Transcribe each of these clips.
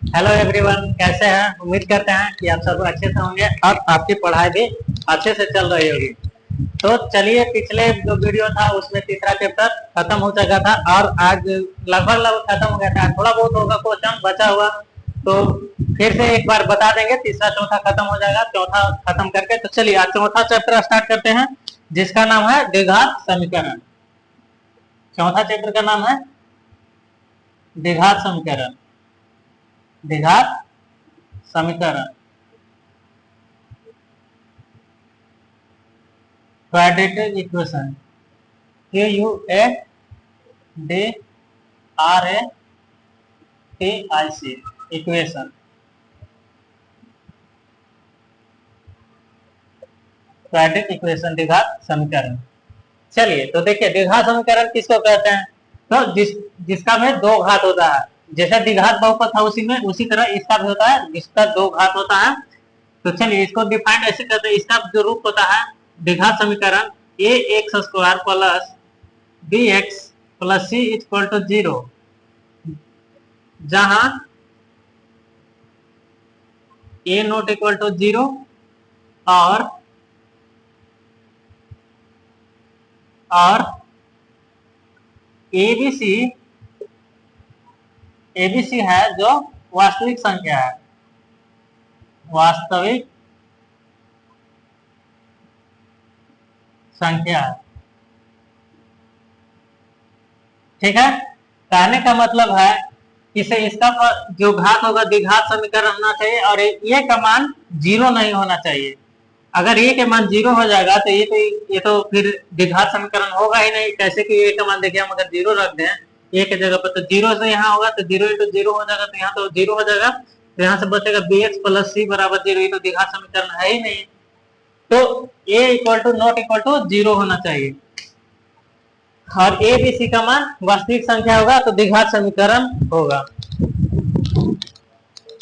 Hello everyone, कैसे हैं? उम्मीद करते हैं कि आप सब अच्छे से होंगे और आपकी पढ़ाई भी अच्छे से चल रही होगी। तो चलिए, पिछले जो वीडियो था उसमें तीसरा चैप्टर खत्म हो चुका था और आज लगभग लगभग खत्म हो गया था। थोड़ा बहुत होगा क्वेश्चन बचा हुआ, तो फिर से एक बार बता देंगे। तीसरा चौथा खत्म हो जाएगा, चौथा खत्म करके। तो चलिए आज चौथा चैप्टर स्टार्ट करते हैं, जिसका नाम है द्विघात समीकरण। चौथा चैप्टर का नाम है द्विघात समीकरण। द्विघात समीकरण, quadratic equation, QUADRATIC equation, quadratic equation, द्विघात समीकरण। चलिए तो देखिए, द्विघात समीकरण किसको कहते हैं? तो जिसका में दो घात होता है। जैसे द्विघात बहुपद था उसी तरह इसका भी होता है, जिसका दो घात होता है। तो चलिए इसको डिफाइंड ऐसे करते हैं। इसका जो रूप होता है द्विघात समीकरण, a x square plus b x plus c equal to 0, जहां ए नॉट इक्वल टू 0 और एबीसी एबीसी है जो वास्तविक संख्या है, वास्तविक संख्या है। ठीक है, कहने का मतलब है इसे इसका जो घात होगा द्विघात समीकरण होना चाहिए और ये का मान 0 नहीं होना चाहिए। अगर ये के मान 0 हो जाएगा तो ये तो फिर द्विघात समीकरण होगा ही नहीं। कैसे कि ये का मान देखिए, हम अगर 0 रख दें ए के जगह पर, तो 0 से यहाँ होगा तो 0 इंटू 0 हो जाएगा, तो यहाँ तो 0 हो जाएगा। तो यहाँ से बचेगा बी एक्स प्लस सी बराबर 0। ये तो द्विघात समीकरण है ही नहीं। तो a equal to not equal to 0 होना चाहिए और ए बी सी का मान वास्तविक संख्या होगा तो द्विघात समीकरण होगा।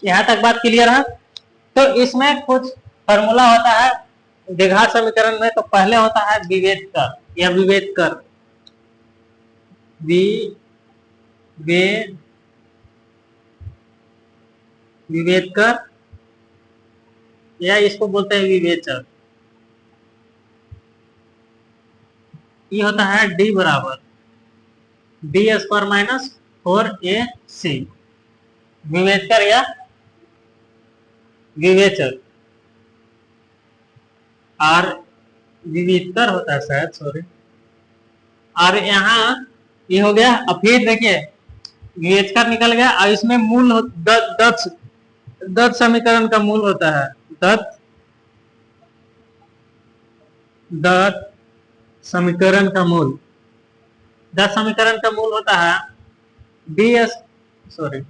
यहाँ तक बात क्लियर है? तो इसमें कुछ फॉर्मूला होता है द्विघात समीकरण में। तो पहले होता है विभेद कर या विभेद कर, विभेद कर, या इसको बोलते हैं विवेचक। ये होता है डी बराबर डी स्क्वायर माइनस 4AC, विवेचकर या विवेचक। और विविधकर होता है शायद, सॉरी। और यहाँ ये हो गया। अब फिर देखिए विवेचकर निकल गया और इसमें मूल दत्त समीकरण का मूल होता है दत्त समीकरण का मूल। दत्त समीकरण का मूल होता है d s sorry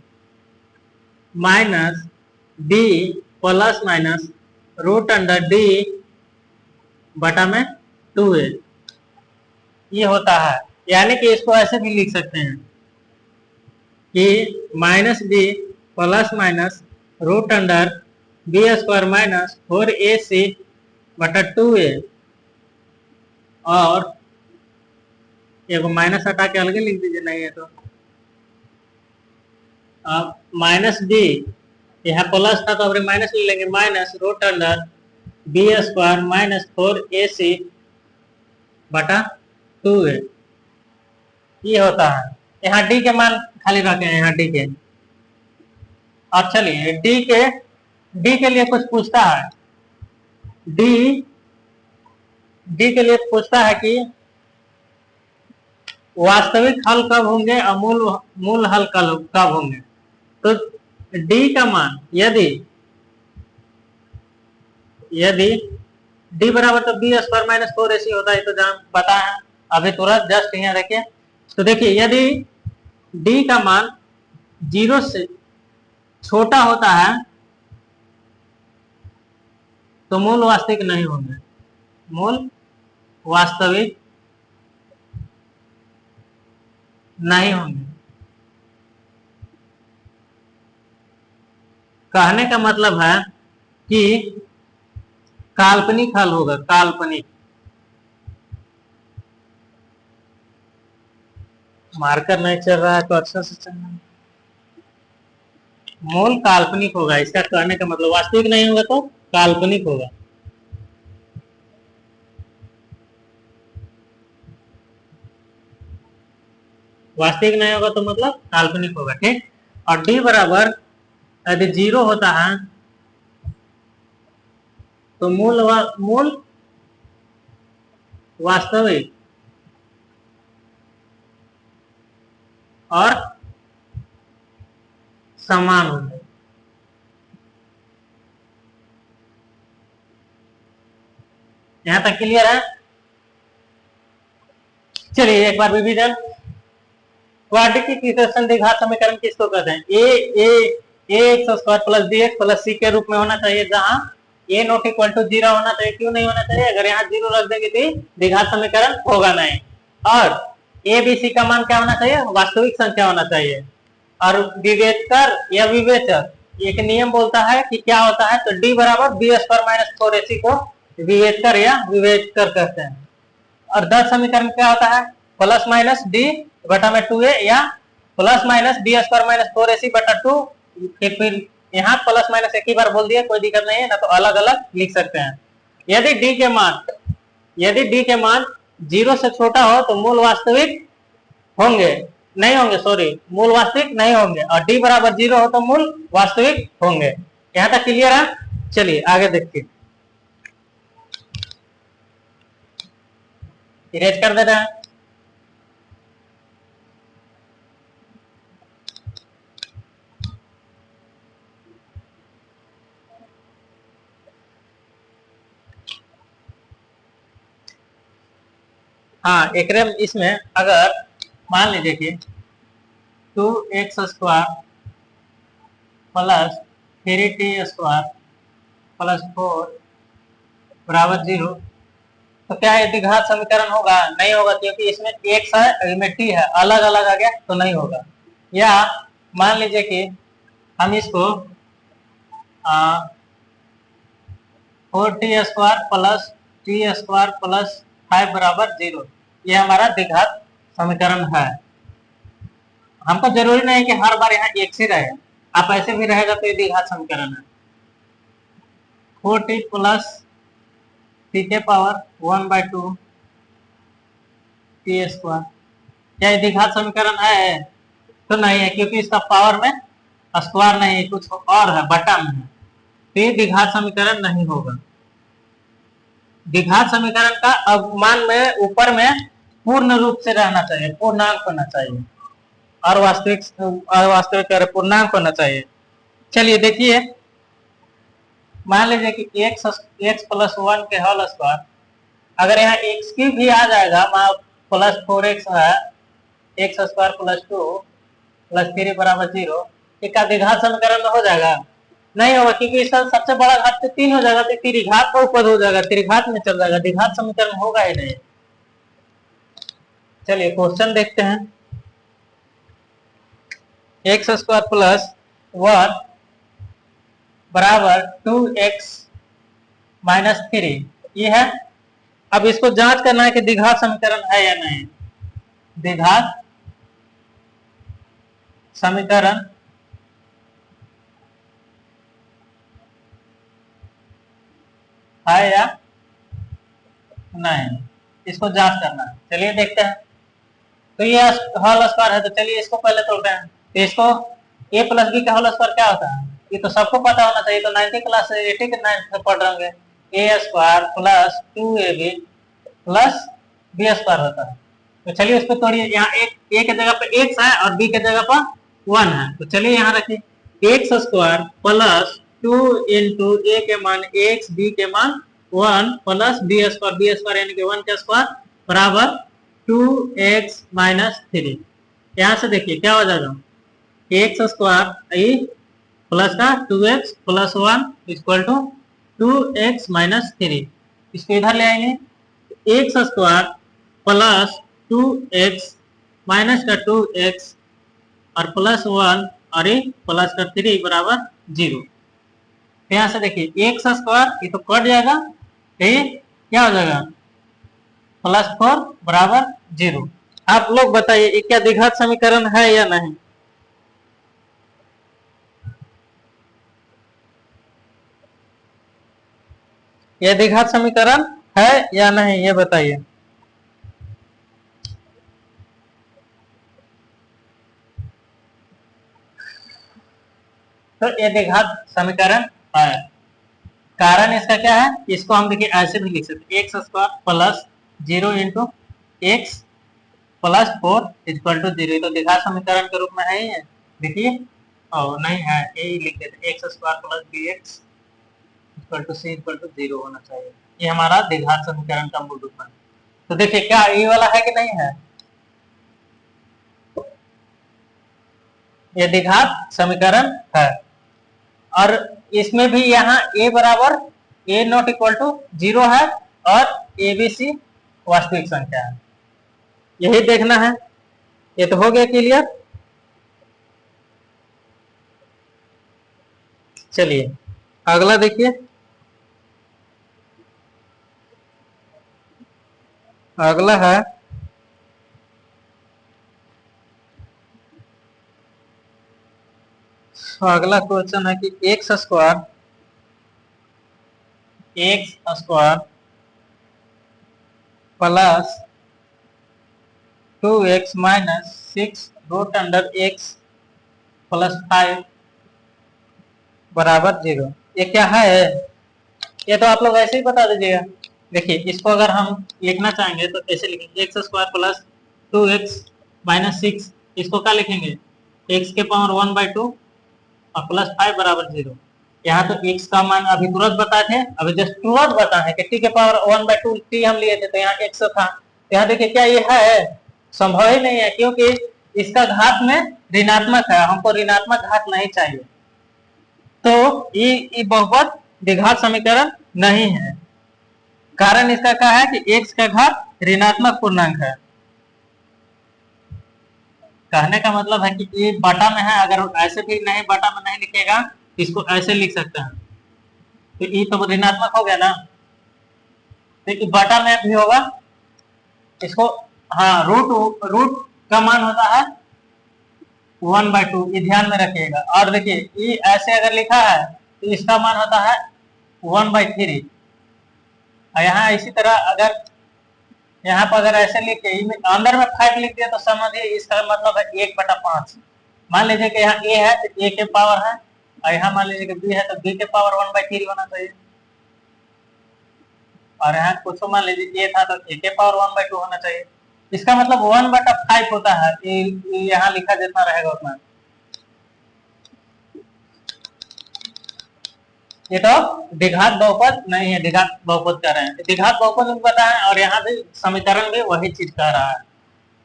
minus d plus minus root under d बटा में 2a। ये होता है, यानी कि इसको ऐसे भी लिख सकते हैं कि minus d plus minus root under b square minus 4AC बटा 2a, और एक माइनस हटा के अलग लिख दीजिए, नहीं है तो अब माइनस डी, यहाँ प्लस था तो अब माइनस ले लेंगे, minus root under b square minus 4AC बटा 2a। ये होता है। यहाँ डी के मान खाली रखे हैं, यहाँ डी के। अब चलिए डी के लिए कुछ पूछता है। डी के लिए पूछता है कि वास्तविक हल कब होंगे और मूल हल कब होंगे। तो डी का मान यदि डी बराबर तो बी स्क्वायर माइनस 4AC होता है, तो जान पता है अभी तुरंत जस्ट यहाँ देखिए। तो देखिए यदि डी का मान 0 से छोटा होता है तो मूल वास्तविक नहीं होंगे, मूल वास्तविक नहीं होंगे। कहने का मतलब है कि काल्पनिक हल होगा, काल्पनिक। मार्कर नहीं चल रहा है तो अच्छा से चलना। मूल काल्पनिक होगा, इसका कहने का मतलब वास्तविक नहीं होगा तो काल्पनिक होगा। वास्तविक नहीं होगा तो मतलब काल्पनिक होगा, ठीक। और डी बराबर यदि 0 होता है तो मूल वास्तविक और समान होंगे। यहां तक क्लियर है। चलिए एक बार विभिजन, क्वाड्रेटिक इक्वेशन द्विघात समीकरण किसको कहते हैं? A x square plus b x plus c के रूप में होना चाहिए, जहां ए नॉट इक्वल टू 0 होना चाहिए। क्यों नहीं होना चाहिए? अगर यहाँ 0 रख देंगे तो द्विघात समीकरण होगा नहीं। और ए बी सी का मान क्या होना चाहिए? वास्तविक संख्या होना चाहिए। और विवेचक या विवेचक एक नियम बोलता है कि क्या होता है, तो डी बराबर बी स्क्वायर माइनस 4ac को विवेचक या विवेचक कहते हैं। और 10 समीकरण क्या होता है? प्लस माइनस डी बटा में 2a या plus minus b square minus 4ac बटा 2। फिर यहाँ प्लस माइनस एक ही बार बोल दिया, कोई दिक्कत नहीं है ना, तो अलग अलग लिख सकते हैं। यदि डी के मान 0 से छोटा हो तो मूल वास्तविक होंगे, नहीं होंगे, सॉरी, मूल वास्तविक नहीं होंगे। और डी बराबर 0 हो तो मूल वास्तविक होंगे। यहाँ तक क्लियर है। चलिए आगे देखिए, इरेज कर देना है। हाँ, एक इसमें अगर मान लीजिए कि 2x square plus 3t square plus 4 बराबर 0, तो क्या ये द्विघात समीकरण होगा? नहीं होगा, क्योंकि इसमें x है में t है, अलग अलग आ गया तो नहीं होगा। या मान लीजिए कि हम इसको 4t square plus T square plus 5 बराबर 0, ये हमारा द्विघात समीकरण है। हमको जरूरी नहीं कि हर बार यहाँ x ही रहे, आप ऐसे भी रहेगा तो ये द्विघात समीकरण है। 4t प्लस टी के पावर 1/2 टी स्क्वायर, क्या ये द्विघात समीकरण है? तो नहीं है, क्योंकि इसका पावर में स्क्वायर नहीं है, कुछ और है, बटा में है, तो ये द्विघात समीकरण नहीं होगा। द्विघात समीकरण का अवमान में ऊपर में पूर्ण रूप से रहना चाहिए, पूर्णांक होना चाहिए, और वास्तविक पूर्णांक होना चाहिए। चलिए देखिए, मान लीजिए कि x प्लस 1 के होल स्क्वायर, अगर यहाँ x की भी आ जाएगा, प्लस 4x है, एक्स स्क्वायर प्लस 2 प्लस 3 बराबर 0, इसका द्विघात समीकरण में हो जाएगा? नहीं होगा, क्योंकि इसका सबसे बड़ा घात तो 3 हो जाएगा, तो त्रिघात का उपद हो जाएगा, त्रिघात में चल जाएगा, द्विघात समीकरण होगा ही नहीं। चलिए क्वेश्चन देखते हैं। एक्स स्क्वायर प्लस 1 बराबर 2x माइनस 3, ये है। अब इसको जांच करना है कि द्विघात समीकरण है या नहीं। द्विघात समीकरण है या नहीं, इसको जांच करना है। चलिए देखते हैं। तो ये होल स्क्वायर है, तो चलिए इसको पहले तोड़ते हैं। तो इसको a प्लस बी का होल स्क्वायर क्या होता है? ये तो सबको पता होना चाहिए, तो 90 क्लास से 80 के 9 से पढ़ रहे होंगे। a square plus 2ab plus b square होता है। तो चलिए उसको तोड़िए। यहाँ एक a के जगह पे x है और b के जगह पर 1 है, तो चलिए यहाँ रखिए। X square plus 2 into a के मान x, b के मान 1 प्लस बी स्क्वायर यानी कि 1 का स्क्वायर बराबर 2x माइनस 3। यहाँ से देखिए क्या हो जाएगा, एक्स स्क्वायर प्लस का 2x plus 1 equal to 2x minus 3। इसको इधर ले आएंगे, x square plus 2x minus का 2x और प्लस 1 और प्लस का 3 बराबर 0। यहाँ से देखिए एक्स स्क्वायर ये तो कट जाएगा, क्या हो जाएगा, प्लस 4 बराबर 0। आप लोग बताइए ये क्या द्विघात समीकरण है या नहीं? ये द्विघात समीकरण है या नहीं, ये बताइए। तो ये द्विघात समीकरण है। कारण इसका क्या है, इसको हम देखिए ऐसे भी लिख सकते, x square plus 0 into x plus 4 equal to 0। तो द्विघात समीकरण के रूप में है ही है, देखिए। और नहीं है, यही लिख देते, x square plus b x equal to c equal to 0 होना चाहिए। ये हमारा द्विघात समीकरण का मूल रूप है। तो देखिए क्या ये वाला है कि नहीं है, ये द्विघात समीकरण है। और इसमें भी यहाँ a बराबर a नॉट इक्वल टू 0 है और abc वास्तविक संख्या है, यही देखना है। ये तो हो गया क्लियर। चलिए अगला देखिए, अगला है अगला क्वेश्चन है कि x square plus 2x minus 6 root under x plus 5 बराबर 0। ये क्या है, ये तो आप लोग ऐसे ही बता दीजिएगा। देखिए इसको अगर हम लिखना चाहेंगे तो ऐसे लिखेंगे, x square plus 2x minus 6, इसको क्या लिखेंगे, x के पावर 1/2 और प्लस 5 बराबर 0। यहाँ तो x का मान अभी तुरंत बताए थे, अभी जस्ट तुरंत बताए कि t के पावर 1/2 t हम लिए थे, तो यहाँ x था। यहाँ देखिए क्या ये है, संभव ही नहीं है, क्योंकि इसका घात में ऋणात्मक है, हमको ऋणात्मक घात नहीं चाहिए। तो ये बहुपद द्विघात समीकरण नहीं है। कारण इसका क्या है कि x का घात ऋणात्मक पूर्णांक है। कहने का मतलब है कि ये बटा में है, अगर ऐसे भी नहीं बटा में नहीं लिखेगा, इसको ऐसे लिख सकते हैं, तो ये तो ऋणात्मक हो गया ना, तो बटा में भी होगा इसको। हाँ, रूट का मान होता है 1/2, ये ध्यान में रखिएगा। और देखिए ये ऐसे अगर लिखा है तो इसका मान होता है 1/3। और यहाँ इसी तरह अगर यहाँ पर अगर ऐसे लिख के अंदर में 5 लिख दिया तो समझिए इसका मतलब है 1/5। मान लीजिए कि यहाँ a है तो a के पावर है, और यहाँ मान लीजिए कि b है तो b के पावर 1/3 होना चाहिए। और यहाँ कुछ मान लीजिए a था तो a के पावर 1/2 होना चाहिए। इसका मतलब 1/5 होता है, यहाँ लिखा जितना रहेगा उतना। ये तो द्विघात बहुपद नहीं है, द्विघात बहुपद कह रहे हैं, द्विघात बहुपद भी पता है, और यहाँ भी समीकरण भी वही चीज कह रहा है।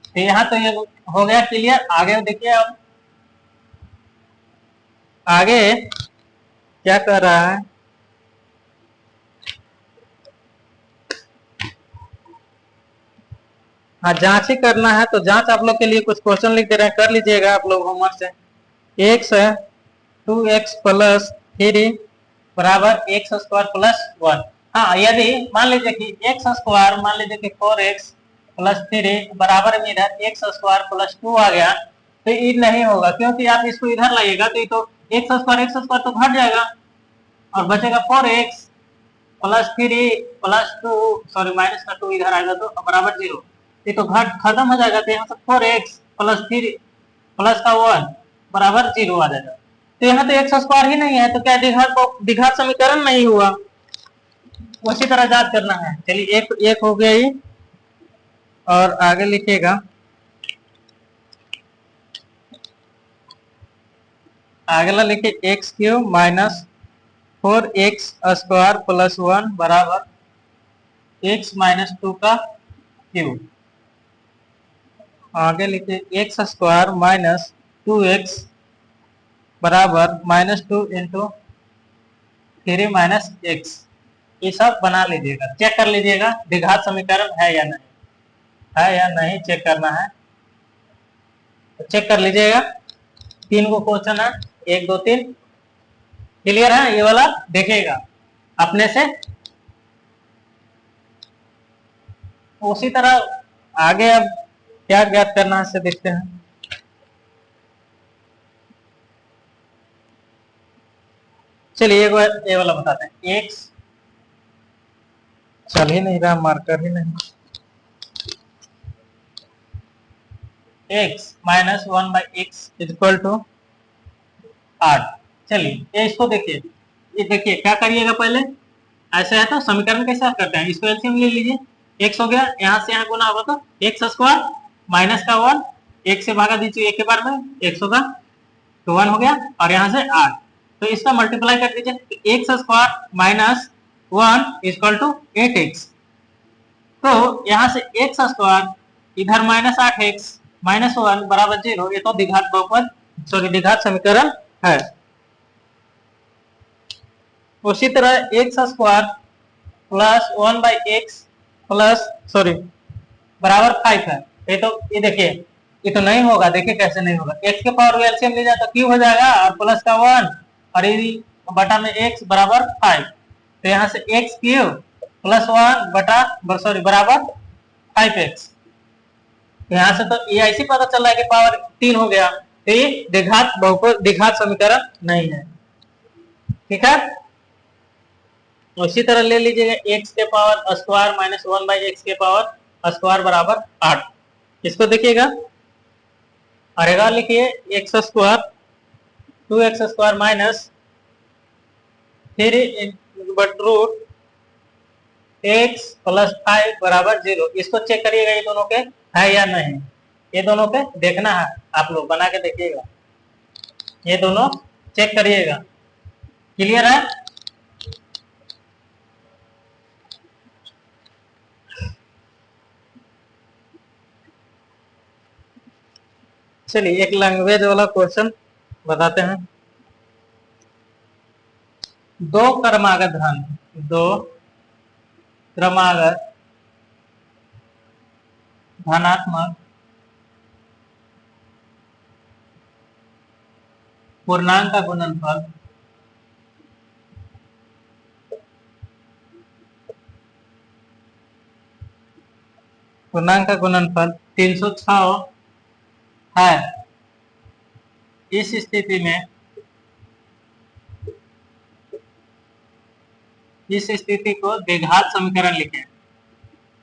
तो यहाँ तो ये हो गया क्लियर। आगे देखिए, अब आगे क्या कर रहा है, हाँ जांच ही करना है। तो जांच आप लोग के लिए कुछ क्वेश्चन लिख दे रहे हैं, कर लीजिएगा आप लोग होमवर्क से। एक्स है 2x प्लस 3 बराबर एक्स स्क्वायर प्लस 1। हाँ, यदि मान लीजिए कि एक्स स्क्वायर, मान लीजिए कि 4x प्लस 3 बराबर में इधर एक्स स्क्वायर प्लस 2 आ गया, तो ये नहीं होगा, क्योंकि आप इसको इधर लाइएगा तो ये तो एक्स स्क्वायर तो घट जाएगा और बचेगा 4x plus 3 plus 2, sorry minus का 2 इधर आएगा तो बराबर 0। ये तो घट खत्म हो जाएगा, तो यहाँ से 4x प्लस 3 प्लस का 1 बराबर 0 आ जाएगा। तो यहाँ तो एक्स स्क्वायर ही नहीं है, तो क्या द्विघात समीकरण नहीं हुआ। उसी तरह जांच करना है। चलिए एक हो गया ये, और आगे लिखिएगा, अगला लिखिए x cube minus 4x square plus 1 बराबर x माइनस 2 का क्यूब। आगे लिखिए एक्स स्क्वायर माइनस 2x बराबर -2 इंटू 3 माइनस एक्स। ये सब बना लीजिएगा, चेक कर लीजिएगा द्विघात समीकरण है या नहीं, है या नहीं चेक करना है, तो चेक कर लीजिएगा। 3 को क्वेश्चन है, 1 2 3 क्लियर है, ये वाला देखिएगा अपने से। उसी तरह आगे अब क्या ज्ञात करना है से देखते हैं। चलिए ये वाला बताते हैं, एक्स चल ही नहीं रहा, मार्कर ही नहीं। x minus 1/x equal to 8। चलिए ये इसको देखिए, ये देखिए क्या करिएगा पहले, ऐसे है तो समीकरण कैसे हल करते हैं, इसको एलसीएम ले लीजिए। x हो गया, यहाँ से यहाँ गुना होगा तो एक्स स्क्वायर माइनस का 1, एक से भागा दीजिए एक के बार में, x होगा तो 1 हो गया, और यहाँ से 8, तो इसका मल्टीप्लाई कर दीजिए, x square minus 1 equal to 8x। तो यहाँ से एक्स स्क्वायर इधर माइनस 8x माइनस 1 बराबर 0, ये तो द्विघात बहुपद सॉरी द्विघात समीकरण है। उसी तरह x square plus 1/x plus sorry बराबर 5 है, ये तो ये देखिए ये तो नहीं होगा, देखिए कैसे नहीं होगा, x के पावर एलसीएम ले जाए तो क्यूब हो जाएगा और प्लस का 1 और ये बटा में x बराबर 5, तो यहाँ से x क्यूब प्लस 1 बटा सॉरी बराबर 5x, यहाँ से तो ये ऐसे पता चल रहा है कि पावर 3 हो गया, तो ये द्विघात बहुपद द्विघात समीकरण नहीं है। ठीक है, उसी तरह ले लीजिएगा x के पावर स्क्वायर माइनस 1/x के पावर स्क्वायर बराबर 8, इसको देखिएगा, और एक लिखिए x square 2x square minus 3 but root x plus 5 बराबर 0, इसको चेक करिएगा ये दोनों के है या नहीं, ये दोनों के देखना है, आप लोग बना के देखिएगा, ये दोनों चेक करिएगा। क्लियर है? चलिए एक लैंग्वेज वाला क्वेश्चन बताते हैं। दो क्रमागत धनात्मक पूर्णांक का गुणनफल पूर्णांक का गुणनफल 306 है। इस स्थिति को द्विघात समीकरण लिखें,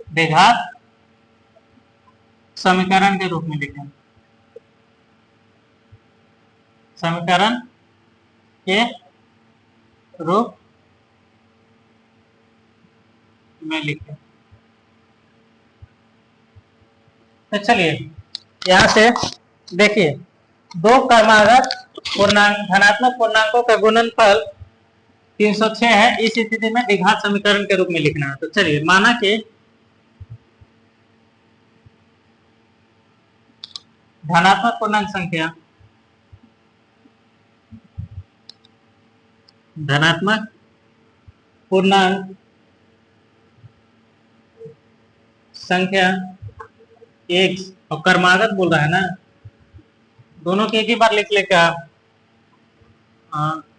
द्विघात समीकरण के रूप में लिखें, समीकरण के रूप में लिखें। तो चलिए यहाँ से देखिए, दो क्रमागत पूर्णांक धनात्मक पूर्णांकों का गुणनफल 306 है, इस स्थिति में द्विघात समीकरण के रूप में लिखना है। तो चलिए माना कि धनात्मक पूर्णांक संख्या धनात्मक पूर्णांक संख्या x और क्रमागत बोल रहा है ना, दोनों के एक ही बार लिख लेगा।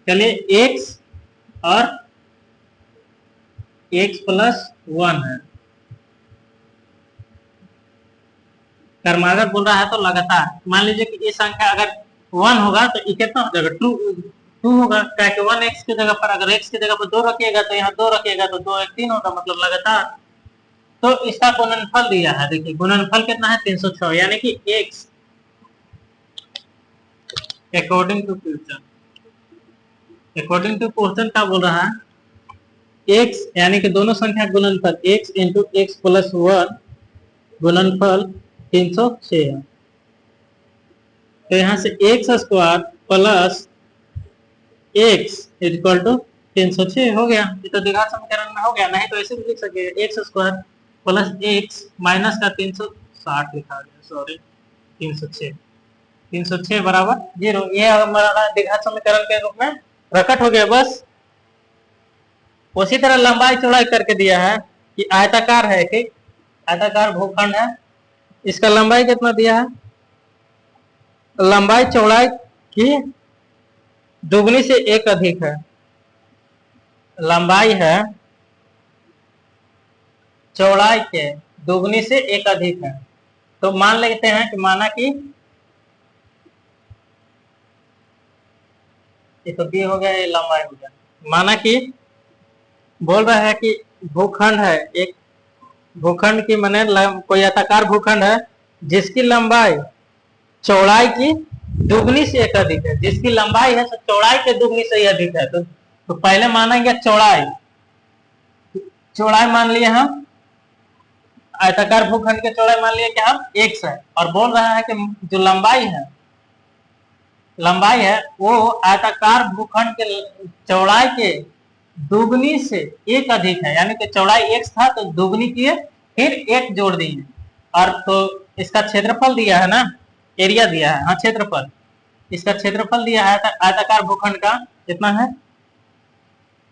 चलिए x और x प्लस 1 है, क्रमागत बोल रहा है तो लगातार मान लीजिए कि ये संख्या अगर 1 होगा तो ये कितना हो जाएगा 2 होगा, क्या कि 1x की जगह पर अगर x की जगह पर 2 रखिएगा तो यहाँ 2 रखिएगा तो 2 1 3 होगा, मतलब लगातार। तो इसका गुणनफल दिया है, देखिए गुणनफल कितना है 306, यानी कि x अकॉर्डिंग टू क्वेश्चन का बोल रहा है x यानी कि दोनों संख्या गुणनफल x इंटू एक्स प्लस 1 गुणनफल 306 है। तो यहाँ से x square plus x equal to 306 हो गया, ये तो द्विघात समीकरण में हो गया, नहीं तो ऐसे भी लिख सकते x square plus x minus का 360 लिखा गया, सॉरी 306 बराबर 0, ये हमारा द्विघात समीकरण के रूप में प्रकट हो गया। बस उसी तरह लंबाई चौड़ाई करके दिया है कि आयताकार है कि आयताकार भूखंड है, इसका लंबाई कितना दिया है, लंबाई चौड़ाई की दुगनी से एक अधिक है, लंबाई है चौड़ाई के दुगनी से एक अधिक है। तो मान लेते हैं कि माना कि ये तो बी हो गया, ये लंबाई हो गया, माना कि बोल रहा है कि भूखंड है, एक भूखंड की माने कोई आयताकार भूखंड है जिसकी लंबाई चौड़ाई की दुगनी से एक अधिक है, जिसकी लंबाई है चौड़ाई के दुगनी से ही अधिक है। तो पहले मानेंगे चौड़ाई, चौड़ाई मान लिए हम, आयताकार भूखंड के चौड़ाई मान लिए कि हम x है, और बोल रहा है कि जो लंबाई है वो आयताकार भूखंड के चौड़ाई के दुगनी से एक अधिक है, यानी कि चौड़ाई x था तो दुगनी किए फिर एक जोड़ दिए, और तो इसका क्षेत्रफल दिया है ना, एरिया दिया है, हाँ क्षेत्रफल, इसका क्षेत्रफल दिया है आयताकार भूखंड का कितना है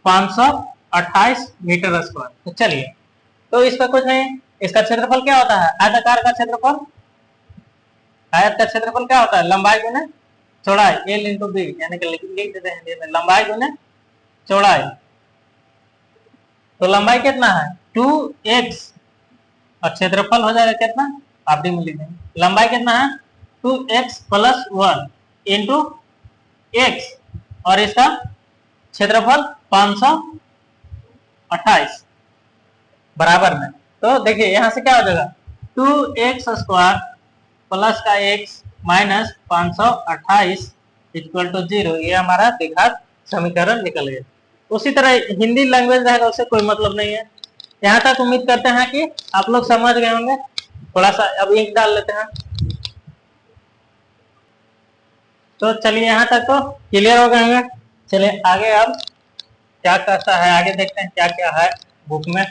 528 मीटर स्क्वायर। तो चलिए, तो इसका कुछ नहीं, इसका क्षेत्रफल क्या होता है, आयताकार का क्षेत्रफल, आयत का क्षेत्रफल क्या होता है लंबाई गुने चौड़ाई, L इंटू बी, यानी कि लिख देते हैं हिंदी में लंबाई गुने चौड़ाई। तो लंबाई कितना है 2x और क्षेत्रफल हो जाएगा कितना, आप भी लिख देंगे, लंबाई कितना है 2x प्लस 1 इंटू x और इसका क्षेत्रफल 528 बराबर में। तो देखिए यहां से क्या हो जाएगा 2x स्क्वायर प्लस का x माइनस 528 इक्वल टू 0, ये हमारा द्विघात समीकरण निकल गया। उसी तरह हिंदी लैंग्वेज रहेगा उससे कोई मतलब नहीं है। यहाँ तक उम्मीद करते हैं कि आप लोग समझ गए होंगे। थोड़ा सा अब इंक डाल लेते हैं। तो चलिए यहाँ तक तो क्लियर हो गए होंगे। चलिए आगे अब क्या कहता है, आगे देखते हैं क्या क्या है बुक में।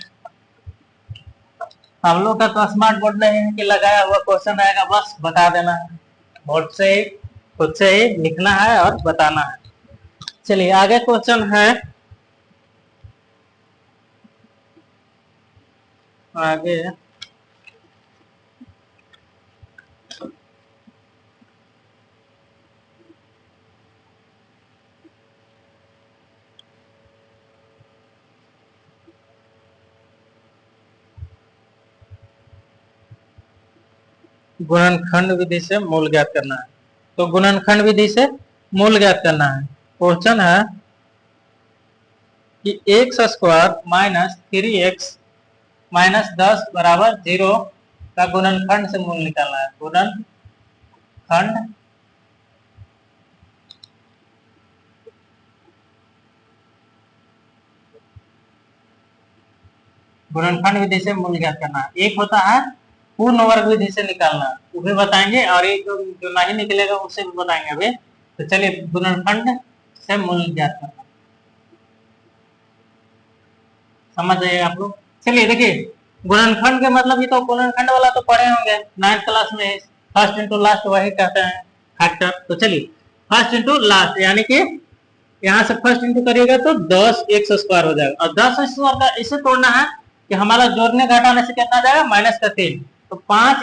हम लोग का तो स्मार्ट बोर्ड नहीं है कि लगाया हुआ क्वेश्चन आएगा बस बता देना है, बोर्ड से ही खुद से ही लिखना है और बताना है। चलिए आगे क्वेश्चन है, आगे गुणनखंड विधि से मूल ज्ञात करना है। तो गुणनखंड विधि से मूल ज्ञात करना है। क्वेश्चन है कि x square minus 3x minus 10 बराबर 0 का गुणनखंड से मूल निकालना है। गुणनखंड विधि से मूल ज्ञात करना है। एक होता है पूर्ण वर्ग विधि से निकालना, वो भी बताएंगे, और एक जो नहीं निकलेगा उससे भी बताएंगे अभी। तो चलिए गुणनखंड से मूल ज्ञात करना, समझ जाइए आप लोग। चलिए देखिए गुणनखंड के मतलब, ये तो गुणनखंड वाला तो पढ़े होंगे 9th क्लास में, फर्स्ट इंटू लास्ट वही कहते हैं फैक्टर। तो चलिए फर्स्ट इंटू लास्ट, यानी कि यहाँ से फर्स्ट इंटू करिएगा तो 10 एक्स स्क्वायर हो जाएगा, और 10 स्क्वायर का इसे तोड़ना है कि हमारा जोड़ने घटाने से कितना जाएगा -3। तो 5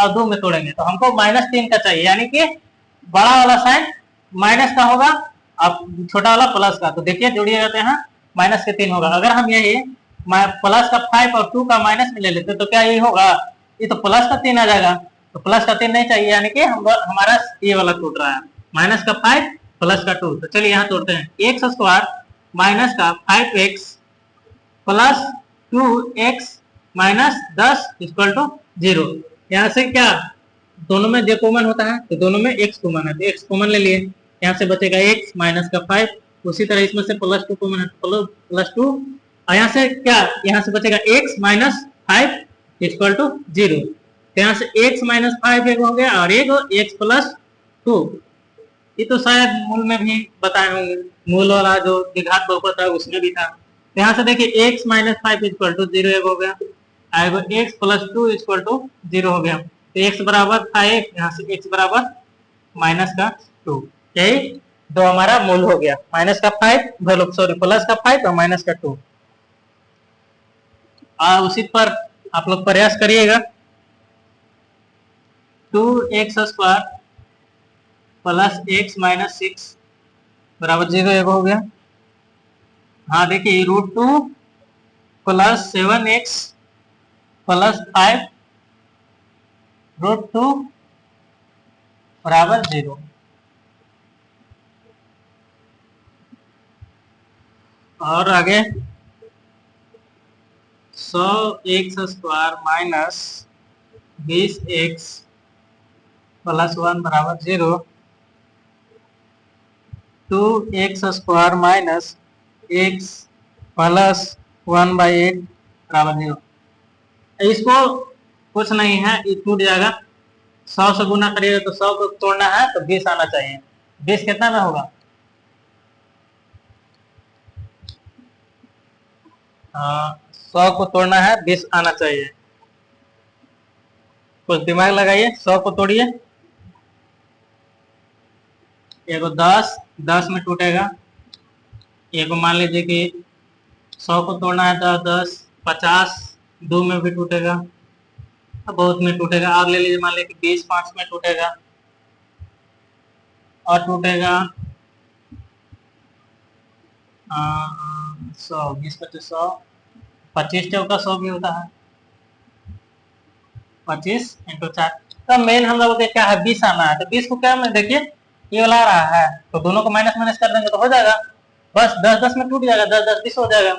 और 2 में तोड़ेंगे तो हमको -3 का चाहिए, यानी कि बड़ा वाला साइन माइनस का होगा, अब छोटा वाला प्लस का। तो देखिए जोड़िए जाते हैं -3 होगा। अगर हम यही प्लस का 5 और 2 का माइनस में ले लेते तो क्या ये होगा, ये तो प्लस का 3 आ जाएगा। तो प्लस का 3 नहीं चाहिए, यानी कि हमारा ये वाला टूट रहा है, -5 प्लस का 2। तो चलिए यहाँ तोड़ते हैं, एक्स स्क्वायर माइनस का 5x plus 2x minus 10 equal to 0। यहाँ से क्या दोनों में जो कॉमन होता है तो दोनों में x कॉमन है, तो x कॉमन ले लिए, यहाँ से बचेगा x माइनस का 5। उसी तरह इसमें से +2 कॉमन है तो +2, और यहाँ से क्या, यहाँ से बचेगा x माइनस 5 इक्वल टू 0। तो यहाँ से x माइनस 5 एक हो गया और एक x प्लस 2। ये तो शायद मूल में भी बताए होंगे, मूल वाला जो द्विघात बहुपद है उसमें भी था। तो यहाँ से देखिए x माइनस 5 इक्वल टू 0 एक हो गया, आएगा x प्लस 2 इक्वल टू 0 हो गया। तो x बराबर 5, यहाँ से x बराबर -2, यही दो हमारा मूल हो गया, प्लस का 5 और माइनस का 2। उसी पर आप लोग प्रयास करिएगा। 2x square plus x minus 6 बराबर 0 एक हो गया। हाँ देखिए √2 प्लस 7x प्लस 5 √2 बराबर 0। और आगे 100x² माइनस 20x प्लस 1 बराबर 0, 2x² माइनस x प्लस 1/8 बराबर 0। इसको कुछ नहीं है, ये टूट जाएगा। 100 से गुना करिएगा तो 100 को तोड़ना है तो 20 आना चाहिए। 20 कितना में होगा? 100 को तोड़ना है, 20 आना चाहिए। कुछ दिमाग लगाइए, 100 को तोड़िए। एगो 10 में टूटेगा। एगो मान लीजिए कि 100 को तोड़ना है तो 10, 50 2 में भी टूटेगा, बहुत में टूटेगा। और ले लीजिए, मान लीजिए कि 20 5 में टूटेगा, और टूटेगा 100, 20 25 100, 25 चौका 100 भी होता है, 25 × 4। तो मेन हम लोग क्या है, 20 आना है। तो 20 को क्या में देखिए ये वाला आ रहा है, तो दोनों को माइनस माइनस कर देंगे तो हो जाएगा। बस 10 10 में टूट जाएगा, 10 10 20 हो जाएगा।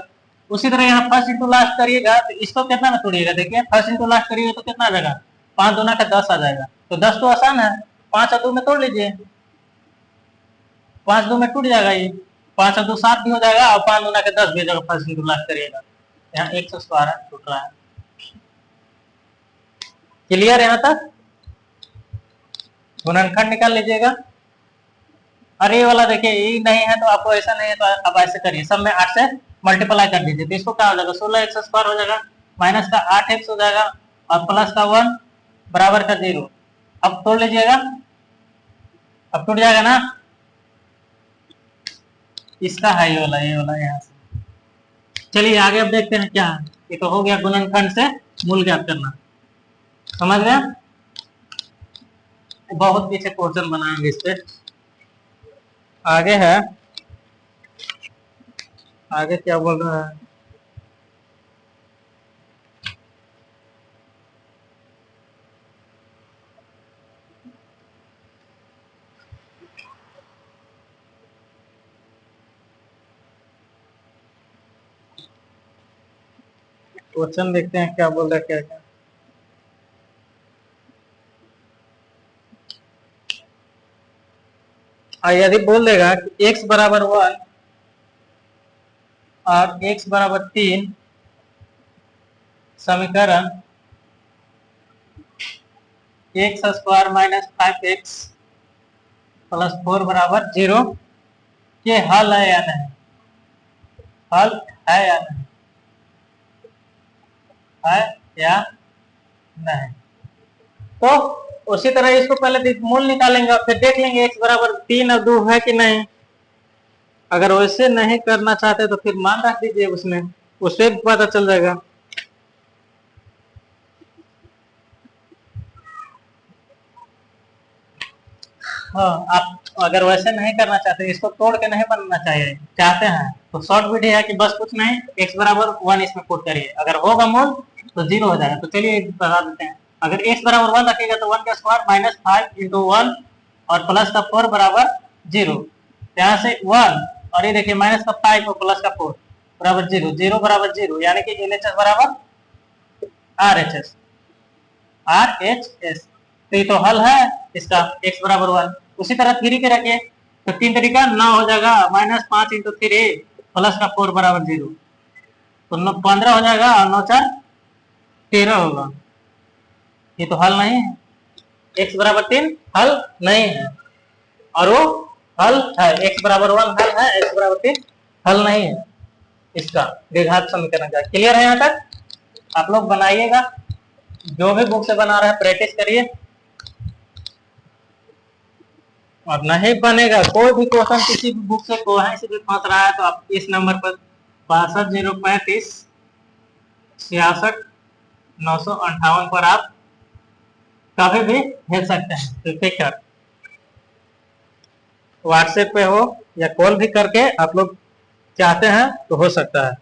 उसी तरह यहाँ फर्स्ट इंटू लास्ट करिएगा तो इसको कितना में तोड़िएगा? देखिए फर्स्ट इंटू लास्ट करिएगा तो कितना आ जाएगा? 5 दूना का 10 आ जाएगा। तो 10 तो आसान है, 5 और 2 में तोड़ लीजिए। 5 2 में टूट जाएगा, ये 5 और 2 7 भी हो जाएगा, और 5 दूना का 10 भी हो जाएगा। फर्स्ट इंटू लास्ट करिएगा, यहाँ 100² टूट रहा है। क्लियर यहाँ तक? गुणनखंड निकाल लीजिएगा। और ये वाला देखिए ये नहीं है तो आपको ऐसा नहीं है तो आप ऐसे करिए, सब में 8 से मल्टीप्लाई कर दीजिए। तो इसको क्या हो जाएगा? 16x² हो जाएगा, माइनस का 8x हो जाएगा, और प्लस का 1 बराबर का 0। अब तोड़ लीजिएगा, अब टूट जाएगा ना। इसका है ये वाला यहाँ से। चलिए आगे अब देखते हैं क्या है। ये तो हो गया गुणनखंड से मूल ज्ञात करना, समझ गए? बहुत पीछे क्वेश्चन बनाएंगे इस पे। आगे है, आगे क्या बोल रहा है? क्वेश्चन देखते हैं क्या बोल रहा है, क्या क्या। यदि बोल देगा कि x बराबर 1 और x बराबर 3 समीकरण x² माइनस 5x प्लस 4 बराबर 0 के हल है या नहीं? हल है या नहीं? है या नहीं? तो उसी तरह इसको पहले मूल निकालेंगे और फिर देख लेंगे x बराबर 3 और 2 है कि नहीं। अगर वैसे नहीं करना चाहते तो फिर मान रख दीजिए उसमें, उससे भी पता चल जाएगा। हाँ, आप अगर वैसे नहीं करना चाहते, इसको तोड़ के नहीं बनना चाहते हैं तो शॉर्ट विधि है कि बस कुछ नहीं, x बराबर 1 इसमें पुट करिए। अगर होगा मूल तो 0 हो जाएगा। तो चलिए बता देते हैं। अगर x बराबर 1 रखिएगा तो 1 का स्क्वायर माइनस 5 × 1 और प्लस का 4 बराबर 0। यहाँ से 1 और ये देखिए माइनस का 5 और प्लस का 4 बराबर 0, 0 बराबर 0, यानी कि LHS बराबर RHS। तो ये तो हल है इसका, x बराबर 1। उसी तरह 3 के रखिए तो 3 तरीका 9 हो जाएगा, माइनस 5 × 3 प्लस का 4 बराबर 0, तो 15 हो जाएगा, और 9 4 13 होगा। ये तो हल नहीं है, x बराबर 3 हल नहीं है, और वो हल है। x बराबर 1 हल है, x बराबर 3 हल नहीं है इसका द्विघात समीकरण का। क्लियर है यहाँ तक? आप लोग बनाइएगा, जो भी बुक से बना रहे हैं प्रैक्टिस करिए। और नहीं बनेगा कोई भी क्वेश्चन किसी भी बुक से कहीं से भी फंस रहा है तो आप इस नंबर पर 62 035 66 958 पर आप कभी भी भेज सकते हैं। तो फिक्र व्हाट्सएप पे हो या कॉल भी करके आप लोग चाहते हैं तो हो सकता है।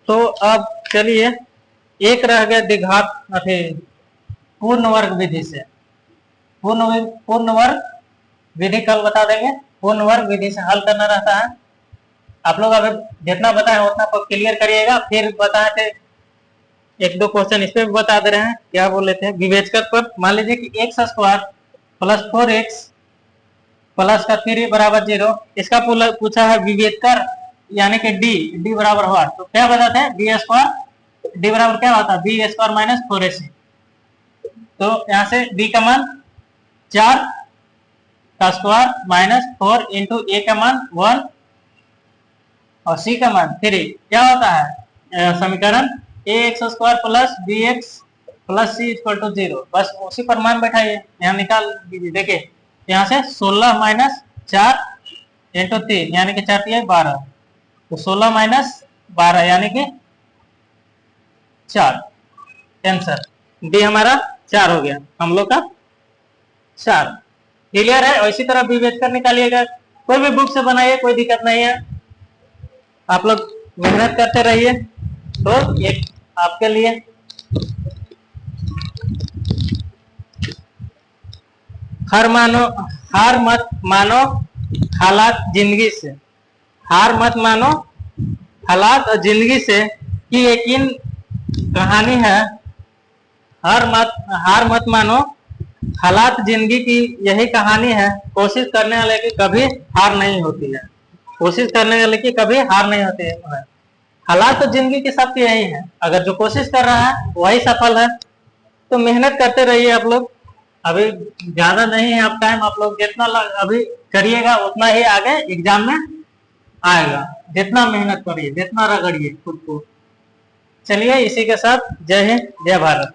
तो अब चलिए एक रह गया द्विघात पूर्ण वर्ग विधि से। पूर्ण वर्ग विधि कल बता देंगे। पूर्ण वर्ग विधि से हल करना रहता है। आप लोग अगर जितना बताए उतना क्लियर करिएगा। फिर बताए थे एक दो क्वेश्चन इस पे भी बता दे रहे हैं। क्या बोल रहे थे, विवेचक पर मान लीजिए कि x square plus 4x plus का 3 बराबर 0, इसका पूछा है विवेचकर यानी कि डी बराबर हुआ, तो क्या बताते हैं बी स्क्वायर, डी बराबर क्या होता है बी स्क्वायर माइनस 4ac। तो यहाँ से डी का मान 4 का स्क्वायर माइनस 4 इंटू ए का मान 1 और सी का मान 3, क्या होता है समीकरण a x square plus b x plus c equal to 0। बस उसी पर मान बैठाइए, यहाँ निकाल दीजिए। देखिए यहाँ से 16 माइनस 4 इंटू 3 यानी कि 4 12, तो 16 माइनस 12 यानी कि 4। आंसर डी हमारा 4 हो गया, हम लोग का 4। क्लियर है। और इसी तरह विवेचकर निकालिएगा, कोई भी बुक से बनाइए, कोई दिक्कत नहीं है। आप लोग मेहनत करते रहिए। तो एक आपके लिए हार मत मानो हालात जिंदगी से, हार मत मानो हालात और जिंदगी से की यकीन कहानी है। हार मत मानो हालात जिंदगी की यही कहानी है। कोशिश करने वाले की कभी हार नहीं होती है, कोशिश करने वाले की कभी हार नहीं होती है। हालात तो जिंदगी के सबके यही है, अगर जो कोशिश कर रहा है वही सफल है। तो मेहनत करते रहिए आप लोग। अभी ज्यादा नहीं है अब टाइम, आप लोग जितना अभी करिएगा उतना ही आगे एग्जाम में आएगा। जितना मेहनत करिए, जितना रगड़िए खुद को। चलिए इसी के साथ जय हिंद जय भारत।